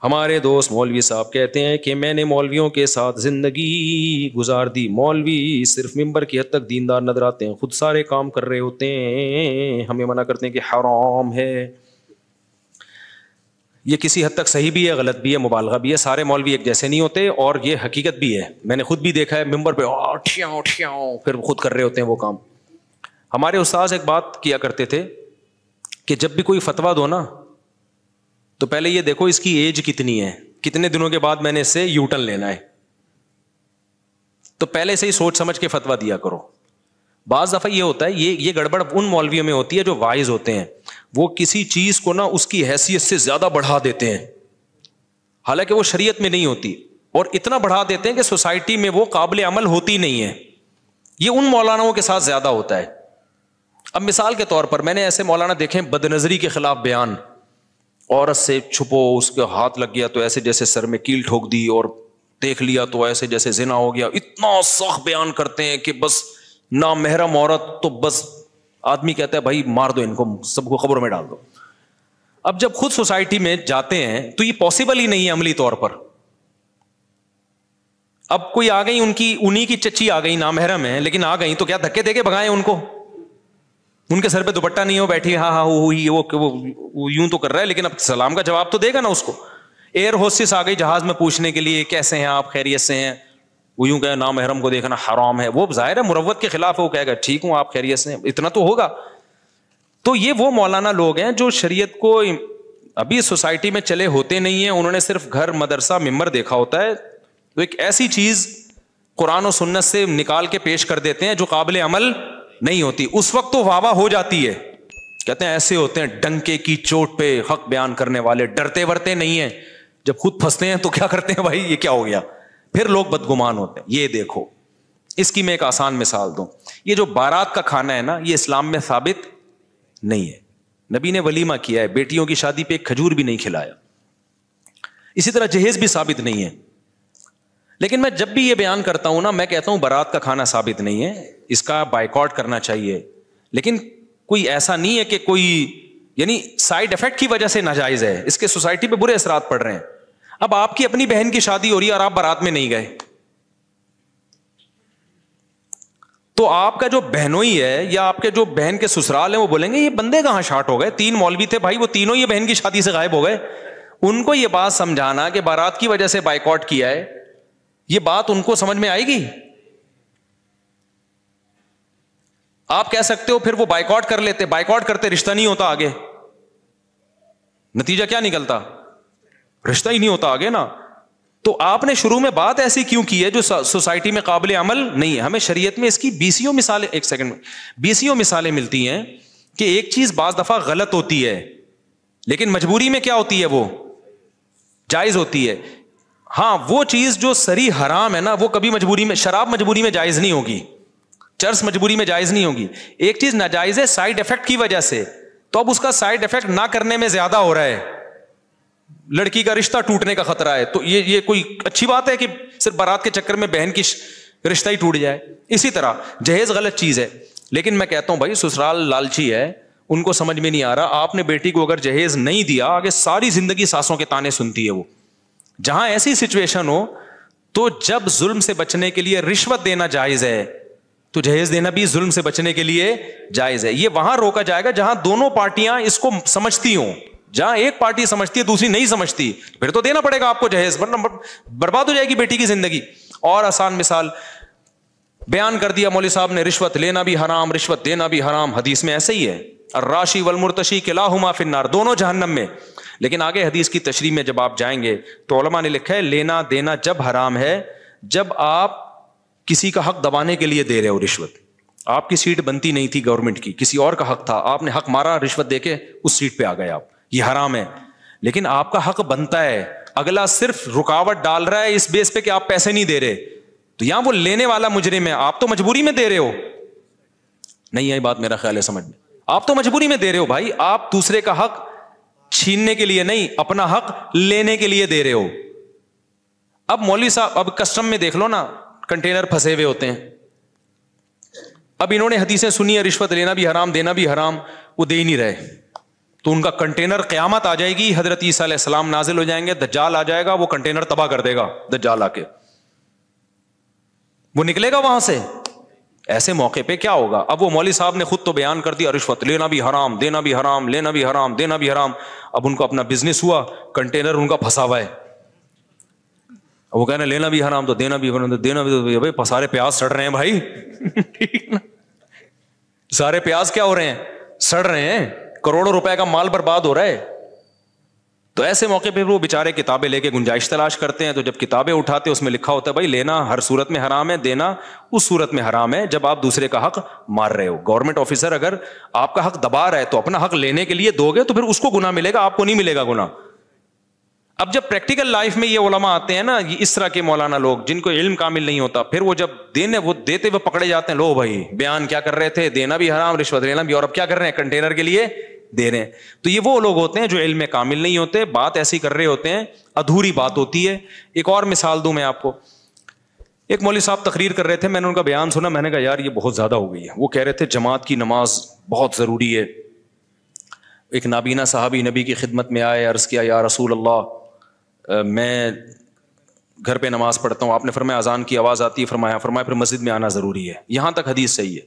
ہمارے دوست مولوی صاحب کہتے ہیں کہ میں نے مولویوں کے ساتھ زندگی گزار دی، مولوی صرف ممبر کی حد تک دیندار نظر آتے ہیں، خود سارے کام کر رہے ہوتے ہیں، ہمیں منع کرتے ہیں کہ حرام ہے۔ یہ کسی حد تک صحیح بھی ہے، غلط بھی ہے، مبالغہ بھی ہے، سارے مولوی ایک جیسے نہیں ہوتے، اور یہ حقیقت بھی ہے، میں نے خود بھی دیکھا ہے ممبر پہ پھر خود کر رہے ہوتے ہیں وہ کام۔ ہمارے استاذ ایک بات کیا کرتے تھے کہ جب بھی کوئی فتویٰ دو نا تو پہلے یہ دیکھو اس کی ایج کتنی ہے، کتنے دنوں کے بعد میں نے اس سے یو ٹرن لینا ہے، تو پہلے سے ہی سوچ سمجھ کے فتویٰ دیا کرو۔ بعض دفعہ یہ ہوتا ہے، یہ گڑبڑ ان مولویوں میں ہوتی ہے جو وائز ہوتے ہیں، وہ کسی چیز کو نا اس کی حیثیت سے زیادہ بڑھا دیتے ہیں، حالانکہ وہ شریعت میں نہیں ہوتی، اور اتنا بڑھا دیتے ہیں کہ سوسائٹی میں وہ قابل عمل ہوتی نہیں ہے۔ یہ ان مولاناؤں کے ساتھ زیادہ ہوتا ہے۔ اب مثال کے طور پر میں نے ایسے مولانا دیکھے بد نظری کے خلاف بیان، عورت سے چھپو، اس کے ہاتھ لگ گیا تو ایسے جیسے سر میں کیل ٹھوک دی، اور دیکھ لیا تو ایسے جیسے زنا ہو گیا، اتنا سخت بیان کرتے ہیں کہ بس نامحرم عورت تو بس آدمی کہتا ہے بھائی مار دو ان کو، سب کو قبر میں ڈال دو۔ اب جب خود سوسائٹی میں جاتے ہیں تو یہ پاسبل ہی نہیں ہے عملی طور پر۔ اب کوئی آ گئی انہی کی چچی آ گئی، نامحرم ہے لیکن آ گئی، تو کیا دھکے دے کے بھگائیں ان کو؟ ان کے سر پہ دوپٹہ نہیں ہو، بیٹھی ہاں ہوئی، وہ یوں تو کر رہا ہے لیکن اب سلام کا جواب تو دے گا نا اس کو۔ ایئر ہوسٹس آ گئی جہاز میں پوچھنے کے لیے کیسے ہیں آپ، خیریت سے ہیں، وہ یوں کہ نامحرم کو دیکھنا حرام ہے، وہ ظاہر ہے مروت کے خلاف ہے، وہ کہے گا ٹھیک ہوں آپ خیریت سے ہیں، اتنا تو ہوگا۔ تو یہ وہ مولانا لوگ ہیں جو شریعت کو ابھی سوسائٹی میں چلے ہوتے نہیں ہیں، انہوں نے صرف گھر مدرسہ ممبر دیکھا ہوتا ہے، تو ایک ایسی چیز قرآن و سنت سے نکال کے پیش کر دیتے ہیں جو قابل عمل نہیں ہوتی۔ اس وقت تو واہ واہ ہو جاتی ہے، کہتے ہیں ایسے ہوتے ہیں ڈنکے کی چوٹ پہ حق بیان کرنے والے، ڈرتے ورتے نہیں ہیں، جب خود پھنستے ہیں تو کیا کرتے ہیں بھائی یہ کیا ہو گیا، پھر لوگ بدگمان ہوتے ہیں۔ یہ دیکھو، اس کی میں ایک آسان مثال دوں، یہ جو بارات کا کھانا ہے نا، یہ اسلام میں ثابت نہیں ہے، نبی نے ولیمہ کیا ہے، بیٹیوں کی شادی پہ ایک کھجور بھی نہیں کھلایا، اسی طرح جہیز بھی ثابت نہیں ہے۔ لیکن میں جب بھی یہ بیان کرتا ہوں نا، میں کہتا ہوں بارات کا کھانا ثابت نہیں ہے، اس کا بائیکاٹ کرنا چاہیے، لیکن کوئی ایسا نہیں ہے کہ کوئی یعنی سائیڈ افیکٹ کی وجہ سے ناجائز ہے، اس کے سوسائٹی پہ برے اثرات پڑ رہے ہیں۔ اب آپ کی اپنی بہن کی شادی ہو رہی ہے اور آپ بارات میں نہیں گئے، تو آپ کا جو بہنوئی ہے یا آپ کے جو بہن کے سسرال ہیں وہ بولیں گے یہ بندے کہاں شارٹ ہو گئے، 3 مولوی تھے بھائی، وہ تینوں یہ بہن کی شادی سے غائب ہو گئے۔ ان کو یہ بات سمجھانا کہ بارات کی وجہ سے بائیکاٹ کیا ہے، یہ بات ان کو سمجھ میں آئے گی؟ آپ کہہ سکتے ہو پھر وہ بائیکاٹ کر لیتے، بائیکاٹ کرتے رشتہ نہیں ہوتا آگے، نتیجہ کیا نکلتا؟ رشتہ ہی نہیں ہوتا آگے نا۔ تو آپ نے شروع میں بات ایسی کیوں کی ہے جو سوسائٹی میں قابل عمل نہیں ہے؟ ہمیں شریعت میں اس کی بیسیوں مثالیں، ایک سیکنڈ میں بیسیوں مثالیں ملتی ہیں کہ ایک چیز بعض دفعہ غلط ہوتی ہے لیکن مجبوری میں کیا ہوتی ہے، وہ جائز ہوتی ہے۔ ہاں وہ چیز جو صریح حرام ہے نا، وہ کبھی مجبوری میں، شراب مجبوری میں جائز نہیں ہوگی، چرس مجبوری میں جائز نہیں ہوگی۔ ایک چیز ناجائز ہے سائیڈ افیکٹ کی وجہ سے، تو اب اس کا سائیڈ افیکٹ نہ کرنے میں زیادہ ہو رہا ہے، لڑکی کا رشتہ ٹوٹنے کا خطرہ ہے، تو یہ کوئی اچھی بات ہے کہ صرف بارات کے چکر میں بہن کی رشتہ ہی ٹوٹ جائے؟ اسی طرح جہیز غلط چیز ہے، لیکن میں کہتا ہوں بھائی سسرال لالچی ہے، ان کو سمجھ میں نہیں آ رہا، آپ نے بیٹی کو اگر جہیز نہیں دیا آگے ساری زندگی ساسوں کے تانے سنتی ہے وہ۔ جہاں ایسی سچویشن ہو تو جب ظلم سے بچنے کے لیے رشوت دینا جائز ہے تو جہیز دینا بھی ظلم سے بچنے کے لیے جائز ہے۔ یہ وہاں روکا جائے گا جہاں دونوں پارٹیاں اس کو سمجھتی ہوں، جہاں ایک پارٹی سمجھتی ہے دوسری نہیں سمجھتی، پھر تو دینا پڑے گا آپ کو جہیز، ورنہ برباد ہو جائے گی بیٹی کی زندگی۔ اور آسان مثال بیان کر دیا مولوی صاحب نے، رشوت لینا بھی حرام، رشوت دینا بھی حرام، حدیث میں ایسے ہی ہے، الراشی والمرتشی کلاہما فی النار، دونوں جہنم میں۔ لیکن آگے حدیث کی تشریح میں جب آپ جائیں گے تو علماء نے لکھا ہے لینا دینا جب حرام ہے جب آپ کسی کا حق دبانے کے لیے دے رہے ہو رشوت، آپ کی سیٹ بنتی نہیں تھی گورنمنٹ کی، کسی اور کا حق تھا، آپ نے حق مارا، رشوت دے کے اس سیٹ پہ آ گئے آپ، یہ حرام ہے۔ لیکن آپ کا حق بنتا ہے، اگلا صرف رکاوٹ ڈال رہا ہے اس بیس پہ کہ آپ پیسے نہیں دے رہے، تو یہاں وہ لینے والا مجرم ہے، آپ تو مجبوری میں دے رہے ہو، نہیں آئی بات میرا خیال ہے سمجھ میں، آپ تو مجبوری میں دے رہے ہو بھائی، آپ دوسرے کا حق چھیننے کے لیے نہیں، اپنا حق لینے کے لیے دے رہے ہو۔ اب مولوی صاحب اب کسٹم میں دیکھ لو نا، کنٹینر پھنسے ہوئے ہوتے ہیں، اب انہوں نے حدیثیں سنی ہے رشوت لینا بھی حرام دینا بھی حرام، وہ دے ہی نہیں رہے، تو ان کا کنٹینر قیامت آ جائے گی, حضرت عیسیٰ علیہ السلام نازل ہو جائیں گے, دجال آ جائے گا, وہ کنٹینر تباہ کر دے گا. دجال آ کے وہ نکلے گا وہاں سے. ایسے موقع پہ کیا ہوگا؟ اب وہ مولوی صاحب نے خود تو بیان کر دیا رشوت لینا بھی حرام, دینا بھی حرام, لینا بھی حرام, دینا بھی حرام. اب ان کو اپنا بزنس ہوا, کنٹینر ان کا پھنسا ہوا ہے. وہ کہنا لینا بھی حرام تو دینا بھی حرام, دینا بھی, سارے پیاز سڑ رہے ہیں بھائی. سارے پیاز کیا ہو رہے ہیں؟ سڑ رہے ہیں. کروڑوں روپے کا مال برباد ہو رہا ہے. تو ایسے موقع پہ وہ بےچارے کتابیں لے کے گنجائش تلاش کرتے ہیں. تو جب کتابیں اٹھاتے ہیں اس میں لکھا ہوتا ہے بھائی لینا ہر صورت میں حرام ہے, دینا اس صورت میں حرام ہے جب آپ دوسرے کا حق مار رہے ہو. گورنمنٹ آفیسر اگر آپ کا حق دبا رہا ہے تو اپنا حق لینے کے لیے دو گے تو پھر اس کو گناہ ملے گا, آپ کو نہیں ملے گا گناہ. اب جب پریکٹیکل لائف میں یہ علماء آتے ہیں نا, اس طرح کے مولانا لوگ جن کو علم کامل نہیں ہوتا, پھر وہ جب وہ دیتے ہوئے پکڑے جاتے ہیں, لو بھائی بیان کیا کر رہے تھے, دینا بھی حرام, رشوت لینا بھی, اور اب کیا کر رہے ہیں, کنٹینر کے لیے دے رہے ہیں. تو یہ وہ لوگ ہوتے ہیں جو علم میں کامل نہیں ہوتے, بات ایسی کر رہے ہوتے ہیں, ادھوری بات ہوتی ہے. ایک اور مثال دوں میں آپ کو. ایک مولوی صاحب تقریر کر رہے تھے, میں نے ان کا بیان سنا, میں نے کہا یار یہ بہت زیادہ ہو گئی ہے. وہ کہہ رہے تھے جماعت کی نماز بہت ضروری ہے. ایک نابینا صحابی نبی کی خدمت میں آئے, عرض کیا یا رسول اللہ میں گھر پہ نماز پڑھتا ہوں. آپ نے فرمایا اذان کی آواز آتی ہے؟ فرمایا پھر مسجد میں آنا ضروری ہے. یہاں تک حدیث صحیح ہے.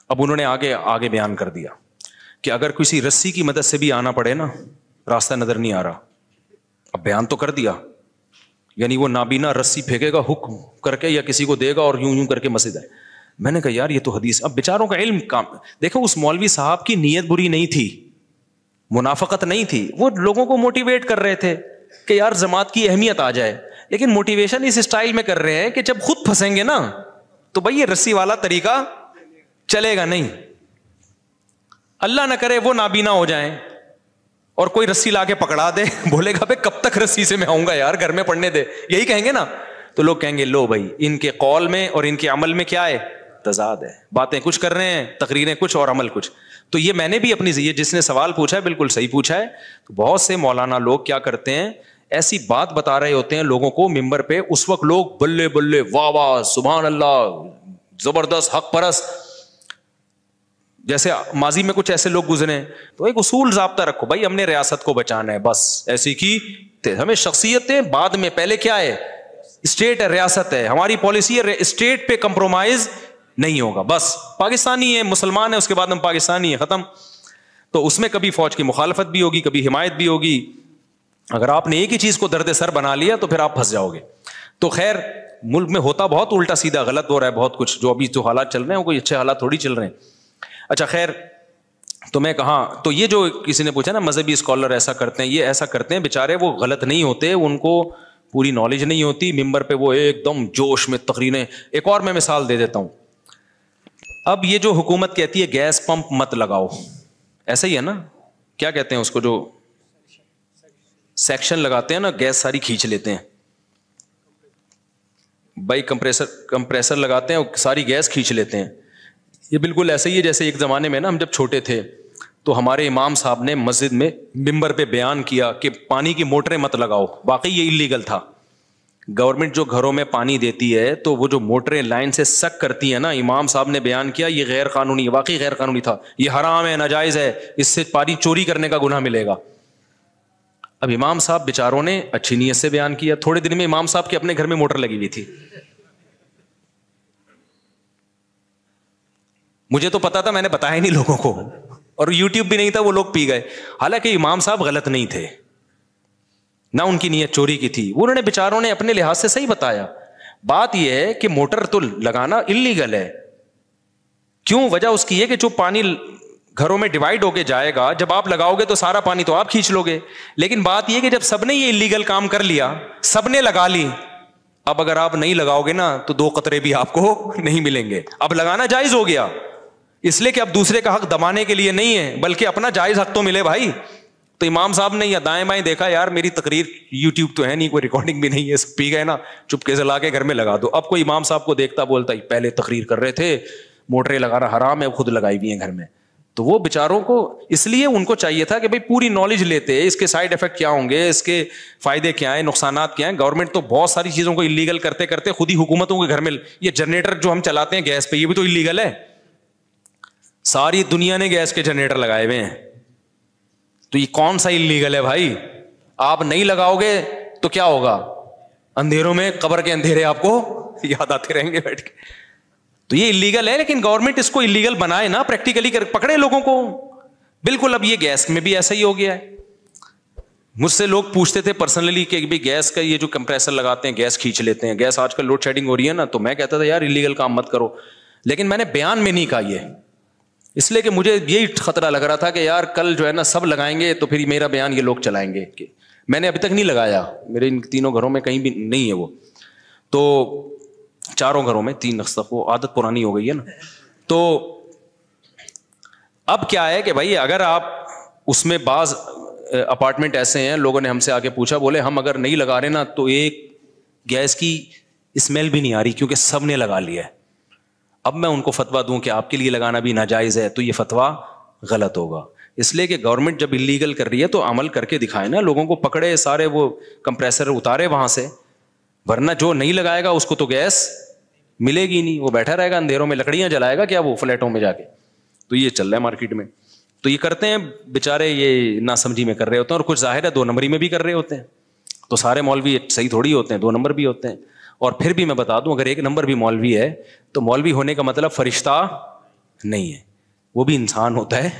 اب انہوں نے آگے بیان کر دیا کہ اگر کسی رسی کی مدد سے بھی آنا پڑے نا, راستہ نظر نہیں آ رہا. اب بیان تو کر دیا, یعنی وہ نابینا رسی پھینکے گا حکم کر کے یا کسی کو دے گا اور یوں کر کے مسجد ہے. میں نے کہا یار یہ تو حدیث. اب بیچاروں کا علم کام دیکھو, اس مولوی صاحب کی نیت بری نہیں تھی, منافقت نہیں تھی, وہ لوگوں کو موٹیویٹ کر رہے تھے کہ یار جماعت کی اہمیت آ جائے. لیکن موٹیویشن اس اسٹائل میں کر رہے ہیں کہ جب خود پھنسیں گے نا تو بھائی یہ رسی والا طریقہ چلے گا نہیں. اللہ نہ کرے وہ نابینا ہو جائیں اور کوئی رسی لا کے پکڑا دے, بولے گا بھائی کب تک رسی سے میں آؤں گا یار, گھر میں پڑھنے دے, یہی کہیں گے نا. تو لوگ کہیں گے لو بھائی ان کے قول میں اور ان کے عمل میں کیا ہے, تضاد ہے. باتیں کچھ کر رہے ہیں, تقریریں کچھ اور عمل کچھ. تو یہ میں نے بھی اپنی یہ جس نے سوال پوچھا ہے بالکل صحیح پوچھا ہے. تو بہت سے مولانا لوگ کیا کرتے ہیں, ایسی بات بتا رہے ہوتے ہیں لوگوں کو ممبر پہ, اس وقت لوگ بلے بلے واہ واہ سبحان اللہ زبردست حق پرست, جیسے ماضی میں کچھ ایسے لوگ گزرے. تو ایک اصول ضابطہ رکھو بھائی, ہم نے ریاست کو بچانا ہے بس, ایسی کی ہمیں شخصیتیں بعد میں, پہلے کیا ہے اسٹیٹ ہے, ریاست ہے, ہماری پالیسی ہے, اسٹیٹ پہ کمپرومائز نہیں ہوگا, بس پاکستانی ہے, مسلمان ہے, اس کے بعد ہم پاکستانی ہیں, ختم. تو اس میں کبھی فوج کی مخالفت بھی ہوگی, کبھی حمایت بھی ہوگی. اگر آپ نے ایک ہی چیز کو درد سر بنا لیا تو پھر آپ پھنس جاؤ گے. تو خیر ملک میں ہوتا بہت الٹا سیدھا غلط ہو رہا ہے بہت کچھ, جو ابھی جو حالات چل رہے ہیں وہ کوئی اچھے حالات تھوڑی چل رہے ہیں. اچھا خیر, تو میں کہاں, تو یہ جو کسی نے پوچھا نا مذہبی اسکالر ایسا کرتے ہیں, یہ ایسا کرتے ہیں بےچارے, وہ غلط نہیں ہوتے, ان کو پوری نالج نہیں ہوتی, ممبر پہ وہ ایک دم جوش میں تقریریں. ایک اور میں مثال دے دیتا ہوں. اب یہ جو حکومت کہتی ہے گیس پمپ مت لگاؤ, ایسا ہی ہے نا, کیا کہتے ہیں اس کو, جو سیکشن لگاتے ہیں نا, گیس ساری کھینچ لیتے ہیں بھائی, کمپریسر لگاتے ہیں ساری گیس کھینچ لیتے ہیں. یہ بالکل ایسا ہی ہے جیسے ایک زمانے میں نا ہم جب چھوٹے تھے تو ہمارے امام صاحب نے مسجد میں ممبر پہ بیان کیا کہ پانی کی موٹریں مت لگاؤ. واقعی یہ اللیگل تھا. گورنمنٹ جو گھروں میں پانی دیتی ہے تو وہ جو موٹریں لائن سے سک کرتی ہیں نا, امام صاحب نے بیان کیا یہ غیر قانونی, واقعی غیر قانونی تھا, یہ حرام ہے, ناجائز ہے, اس سے پانی چوری کرنے کا گناہ ملے گا. اب امام صاحب بیچاروں نے اچھی نیت سے بیان کیا, تھوڑے دن میں امام صاحب کے اپنے گھر میں موٹر لگی ہوئی تھی. مجھے تو پتا تھا, میں نے بتایا نہیں لوگوں کو, اور یوٹیوب بھی نہیں تھا, وہ لوگ پی گئے. حالانکہ امام صاحب غلط نہیں تھے, نہ ان کی نیت چوری کی تھی, انہوں نے بیچاروں نے اپنے لحاظ سے صحیح بتایا. بات یہ ہے کہ موٹر تو لگانا اللیگل ہے. کیوں؟ وجہ اس کی ہے کہ جو پانی گھروں میں ڈیوائڈ ہو کے جائے گا, جب آپ لگاؤ گے تو سارا پانی تو آپ کھینچ لو گے. لیکن بات یہ کہ جب سب نے یہ اللیگل کام کر لیا, سب نے لگا لی, اب اگر آپ نہیں لگاؤ گے نا تو 2 قطرے بھی آپ کو نہیں ملیں گے. اب لگانا جائز ہو گیا, اس لیے کہ اب دوسرے کا حق دبانے کے لیے نہیں ہے, بلکہ اپنا جائز حق تو ملے بھائی. تو امام صاحب نے یا دائیں بائیں دیکھا, یار میری تقریر یوٹیوب تو ہے نہیں, کوئی ریکارڈنگ بھی نہیں ہے, پی گئے نا, چپکے سے لا کے گھر میں لگا دو. اب کوئی امام صاحب کو دیکھتا بولتا پہلے تقریر کر رہے تھے موٹریں لگانا حرام ہے, خود لگائی ہوئی ہیں گھر میں. تو وہ بیچاروں کو, اس لیے ان کو چاہیے تھا کہ بھائی پوری نالج لیتے, اس کے سائڈ افیکٹ کیا ہوں گے, اس کے فائدے کیا ہیں, نقصانات کیا ہیں. گورنمنٹ تو بہت ساری چیزوں کو اللیگل کرتے کرتے خود ہی حکومتوں کے گھر میں, یہ جنریٹر جو ہم چلاتے ہیں گیس پہ, یہ بھی تو اللیگل ہے. ساری دنیا نے گیس کے جنریٹر لگائے ہوئے ہیں, تو یہ کون سا اللیگل ہے بھائی؟ آپ نہیں لگاؤ گے تو کیا ہوگا؟ اندھیروں میں قبر کے اندھیرے آپ کو یاد آتے رہیں گے بیٹھ کے. تو یہ اللیگل ہے, لیکن گورنمنٹ اس کو اللیگل بنائے نا, پریکٹیکلی پکڑے لوگوں کو. بالکل اب یہ گیس میں بھی ایسا ہی ہو گیا ہے. مجھ سے لوگ پوچھتے تھے پرسنلی کہ بھی گیس کا یہ جو کمپریسر لگاتے ہیں گیس کھینچ لیتے ہیں, گیس آج کل لوڈ شیڈنگ ہو رہی ہے نا, تو میں کہتا تھا یار اللیگل کام مت کرو, لیکن میں نے بیان میں نہیں کہا یہ, اس لیے کہ مجھے یہی خطرہ لگ رہا تھا کہ یار کل جو ہے نا سب لگائیں گے تو پھر میرا بیان یہ لوگ چلائیں گے. کہ میں نے ابھی تک نہیں لگایا, میرے ان تینوں گھروں میں کہیں بھی نہیں ہے وہ, تو چاروں گھروں میں 3 تک وہ عادت پرانی ہو گئی ہے نا. تو اب کیا ہے کہ بھائی اگر آپ اس میں بعض اپارٹمنٹ ایسے ہیں, لوگوں نے ہم سے آگے پوچھا, بولے ہم اگر نہیں لگا رہے نا تو ایک گیس کی اسمیل بھی نہیں آ رہی کیونکہ سب نے لگا لیا ہے. اب میں ان کو فتویٰ دوں کہ آپ کے لیے لگانا بھی ناجائز ہے, تو یہ فتویٰ غلط ہوگا. اس لیے کہ گورنمنٹ جب اللیگل کر رہی ہے تو عمل کر کے دکھائے نا, لوگوں کو پکڑے, سارے وہ کمپریسر اتارے وہاں سے, ورنہ جو نہیں لگائے گا اس کو تو گیس ملے گی نہیں, وہ بیٹھا رہے گا اندھیروں میں, لکڑیاں جلائے گا کیا وہ فلیٹوں میں جا کے. تو یہ چل رہا ہے مارکیٹ میں. تو یہ کرتے ہیں بےچارے, یہ ناسمجھی میں کر رہے ہوتے ہیں, اور کچھ ظاہر ہے 2 نمبری میں بھی کر رہے ہوتے ہیں. تو سارے مولوی صحیح تھوڑی ہوتے ہیں, 2 نمبر بھی ہوتے ہیں. اور پھر بھی میں بتا دوں, اگر 1 نمبر بھی مولوی ہے تو مولوی ہونے کا مطلب فرشتہ نہیں ہے, وہ بھی انسان ہوتا ہے.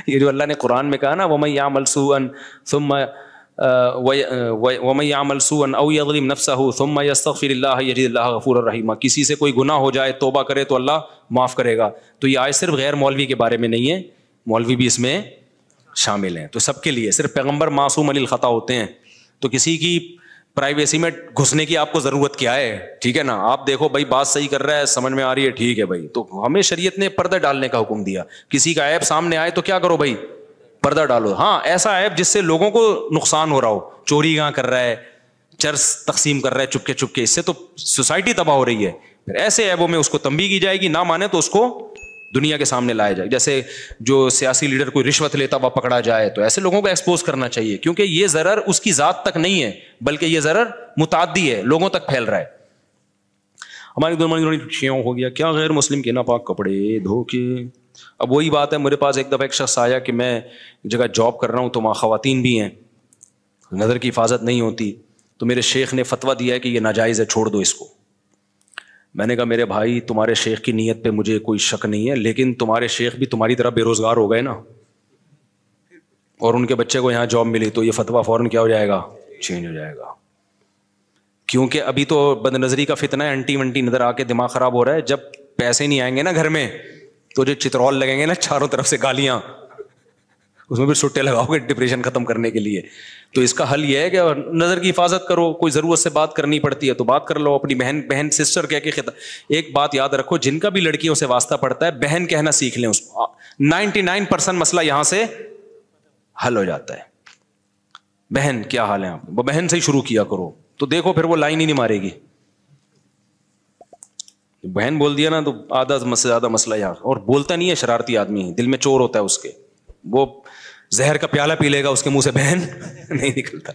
یہ جو اللہ نے قرآن میں کہا نا, وَمَن يَعْمَلْ سُوءًا ثُمَّ وَمَن يَعْمَلْ سُوءًا أَوْ يَظْلِمْ نَفْسَهُ ثُمَّ يَسْتَغْفِرِ اللَّهَ يَجِدِ اللَّهَ غَفُورًا رَحِيمًا. کسی سے کوئی گناہ ہو جائے, توبہ کرے تو اللہ معاف کرے گا. تو یہ آیت صرف غیر مولوی کے بارے میں نہیں ہے, مولوی بھی اس میں شامل ہیں. تو سب کے لیے, صرف پیغمبر معصوم علی الخطا ہوتے ہیں. تو کسی کی پرائیویسی میں گھسنے کی آپ کو ضرورت کیا ہے؟ ٹھیک ہے نا, آپ دیکھو بھائی بات صحیح کر رہا ہے, سمجھ میں آ رہی ہے, ٹھیک ہے بھائی. تو ہمیں شریعت نے پردہ ڈالنے کا حکم دیا. کسی کا عیب سامنے آئے تو کیا کرو بھائی, پردہ ڈالو. ہاں ایسا عیب جس سے لوگوں کو نقصان ہو رہا ہو, چوری کہاں کر رہا ہے, چرس تقسیم کر رہا ہے چپکے چپکے, اس سے تو سوسائٹی تباہ ہو رہی ہے. پھر ایسے عیبوں میں اس کو تنبیہ کی جائے گی, نہ مانے تو اس کو دنیا کے سامنے لایا جائے. جیسے جو سیاسی لیڈر کوئی رشوت لیتا ہوا پکڑا جائے تو ایسے لوگوں کو ایکسپوز کرنا چاہیے, کیونکہ یہ ضرر اس کی ذات تک نہیں ہے بلکہ یہ ضرر متعدی ہے, لوگوں تک پھیل رہا ہے. ہماری دونوں شیعوں ہو گیا کیا غیر مسلم کے ناپاک کپڑے دھو کے. اب وہی بات ہے, میرے پاس ایک دفعہ ایک شخص آیا کہ میں ایک جگہ جاب کر رہا ہوں تو وہاں خواتین بھی ہیں, نظر کی حفاظت نہیں ہوتی, تو میرے شیخ نے فتویٰ دیا ہے کہ یہ ناجائز ہے, چھوڑ دو اس کو. میں نے کہا میرے بھائی تمہارے شیخ کی نیت پہ مجھے کوئی شک نہیں ہے, لیکن تمہارے شیخ بھی تمہاری طرح بے روزگار ہو گئے نا, اور ان کے بچے کو یہاں جاب ملی تو یہ فتویٰ فوراً کیا ہو جائے گا, چینج ہو جائے گا. کیونکہ ابھی تو بد نظری کا فتنہ ہے, انٹی ونٹی نظر آ کے دماغ خراب ہو رہا ہے. جب پیسے نہیں آئیں گے نا گھر میں تو جو چترول لگیں گے نا چاروں طرف سے گالیاں, اس میں بھی سٹے لگاؤ گے ڈپریشن ختم کرنے کے لیے. تو اس کا حل یہ ہے کہ نظر کی حفاظت کرو, کوئی ضرورت سے بات کرنی پڑتی ہے تو بات کر لو, اپنی بہن سسٹر کہہ کے ایک بات یاد رکھو, جن کا بھی لڑکیوں سے واسطہ پڑتا ہے بہن کہنا سیکھ لیں اس کو, 99% مسئلہ یہاں سے حل ہو جاتا ہے. بہن کیا حال ہے آپ, وہ بہن سے ہی شروع کیا کرو, تو دیکھو پھر وہ لائن ہی نہیں مارے گی. بہن بول دیا نا تو آدھا سے زیادہ مسئلہ یہاں. اور بولتا نہیں ہے, شرارتی آدمی ہے, دل میں چور ہوتا ہے اس کے, وہ زہر کا پیالہ پی لے گا, اس کے منہ سے بہن نہیں نکلتا.